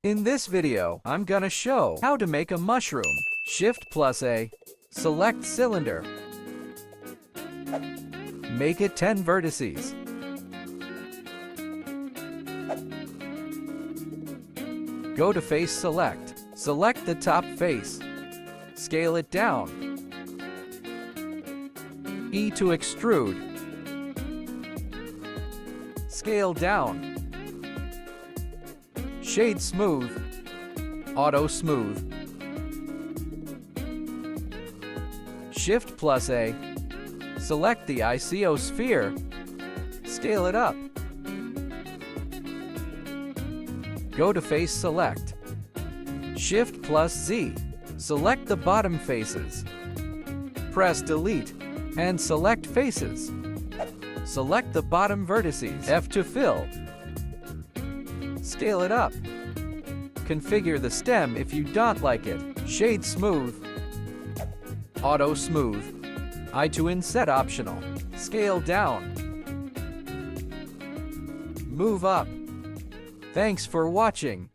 In this video, I'm gonna show how to make a mushroom. Shift+A, select cylinder. Make it 10 vertices. Go to Face Select. Select the top face. Scale it down. E to extrude. Scale down. Shade smooth. Auto smooth. Shift+A. Select the icosphere. Scale it up. Go to Face Select. Shift+Z. Select the bottom faces. Press Delete and select Faces. Select the bottom vertices. F to fill. Scale it up. Configure the stem if you don't like it. Shade smooth. Auto smooth. I to inset optional. Scale down. Move up. Thanks for watching.